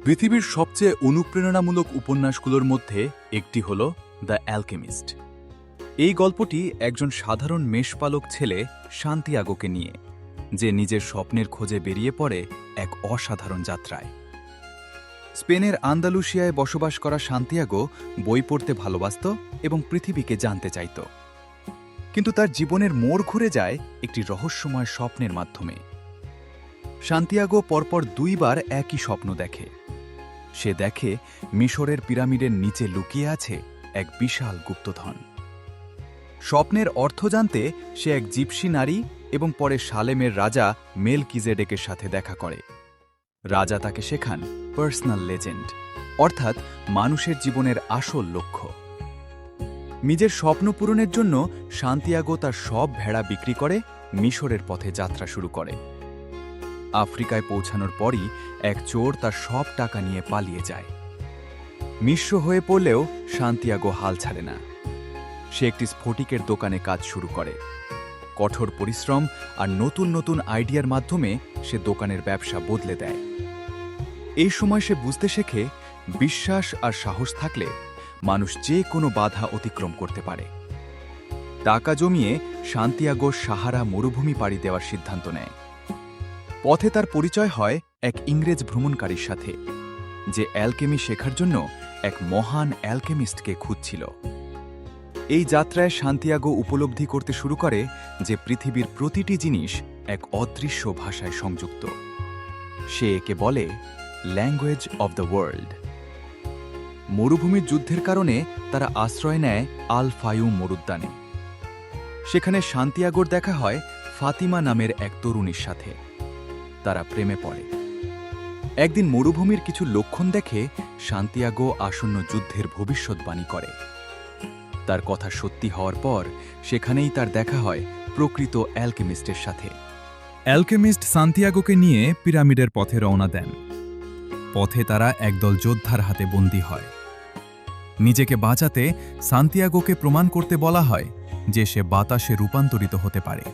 পৃথিবীর সবচেয়ে অনুপ্রেরণামূলক উপন্যাসগুলোর মধ্যে একটি হল দ্য অ্যালকেমিস্ট। এই গল্পটি একজন সাধারণ মেষপালক ছেলে সান্তিয়াগোকে নিয়ে, যে নিজের স্বপ্নের খোঁজে বেরিয়ে পড়ে এক অসাধারণ যাত্রায়। স্পেনের আন্দালুসিয়ায় বসবাস করা সান্তিয়াগো বই পড়তে ভালোবাসত এবং পৃথিবীকে জানতে চাইত। কিন্তু তার জীবনের মোড় ঘুরে যায় একটি রহস্যময় স্বপ্নের মাধ্যমে। সান্তিয়াগো পরপর দুইবার একই স্বপ্ন দেখে। সে দেখে মিশরের পিরামিডের নিচে লুকিয়ে আছে এক বিশাল গুপ্তধন। স্বপ্নের অর্থ জানতে সে এক জিপসি নারী এবং পরে সালেমের রাজা মেলকিজেডেকের সাথে দেখা করে। রাজা তাকে শেখান পার্সোনাল লেজেন্ড, অর্থাৎ মানুষের জীবনের আসল লক্ষ্য। নিজের স্বপ্ন পূরণের জন্য সান্তিয়াগো তার সব ভেড়া বিক্রি করে মিশরের পথে যাত্রা শুরু করে। আফ্রিকায় পৌঁছানোর পরই এক চোর তার সব টাকা নিয়ে পালিয়ে যায়। মিশ্র হয়ে পড়লেও সান্তিয়াগো হাল ছাড়ে না। সে একটি স্ফটিকের দোকানে কাজ শুরু করে। কঠোর পরিশ্রম আর নতুন নতুন আইডিয়ার মাধ্যমে সে দোকানের ব্যবসা বদলে দেয়। এই সময় সে বুঝতে শেখে, বিশ্বাস আর সাহস থাকলে মানুষ যে কোনো বাধা অতিক্রম করতে পারে। টাকা জমিয়ে সান্তিয়াগো সাহারা মরুভূমি পাড়ি দেওয়ার সিদ্ধান্ত নেয়। পথে তার পরিচয় হয় এক ইংরেজ ভ্রমণকারীর সাথে, যে অ্যালকেমি শেখার জন্য এক মহান অ্যালকেমিস্টকে খুঁজছিল। এই যাত্রায় সান্তিয়াগো উপলব্ধি করতে শুরু করে যে পৃথিবীর প্রতিটি জিনিস এক অদৃশ্য ভাষায় সংযুক্ত। সে একে বলে ল্যাঙ্গুয়েজ অব দ্য ওয়ার্ল্ড। মরুভূমির যুদ্ধের কারণে তারা আশ্রয় নেয় আল ফায়ুম মরুদ্যানে। সেখানে সান্তিয়াগোর দেখা হয় ফাতিমা নামের এক তরুণীর সাথে। তারা প্রেমে পড়ে। একদিন মরুভূমির কিছু লক্ষণ দেখে সান্তিয়াগো আসন্ন যুদ্ধের ভবিষ্যৎবাণী করে। তার কথা সত্যি হওয়ার পর সেখানেই তার দেখা হয় প্রকৃত অ্যালকেমিস্টের সাথে। অ্যালকেমিস্ট সান্তিয়াগোকে নিয়ে পিরামিডের পথে রওনা দেন। পথে তারা একদল যোদ্ধার হাতে বন্দী হয়। নিজেকে বাঁচাতে সান্তিয়াগোকে প্রমাণ করতে বলা হয় যে সে বাতাসে রূপান্তরিত হতে পারে।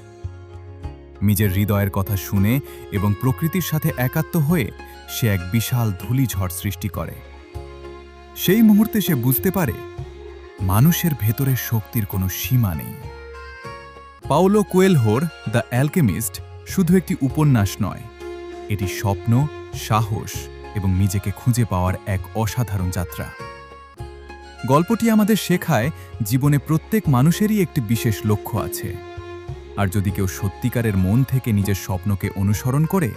নিজের হৃদয়ের কথা শুনে এবং প্রকৃতির সাথে একাত্ম হয়ে সে এক বিশাল ধূলিঝড় সৃষ্টি করে। সেই মুহূর্তে সে বুঝতে পারে মানুষের ভেতরের শক্তির কোনো সীমা নেই। পাওলো কোয়েলহোর দ্য অ্যালকেমিস্ট শুধু একটি উপন্যাস নয়, এটি স্বপ্ন, সাহস এবং নিজেকে খুঁজে পাওয়ার এক অসাধারণ যাত্রা। গল্পটি আমাদের শেখায় জীবনে প্রত্যেক মানুষেরই একটি বিশেষ লক্ষ্য আছে, আর যদি কেউ সত্যিকারের মন থেকে নিজের স্বপ্নকে অনুসরণ করে,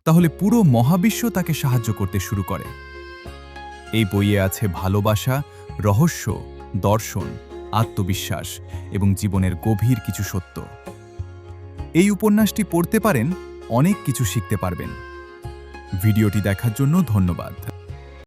তাহলে পুরো মহাবিশ্ব তাকে সাহায্য করতে শুরু করে। এই বইয়ে আছে ভালোবাসা, রহস্য, দর্শন, আত্মবিশ্বাস এবং জীবনের গভীর কিছু সত্য। এই উপন্যাসটি পড়তে পারেন, অনেক কিছু শিখতে পারবেন। ভিডিওটি দেখার জন্য ধন্যবাদ।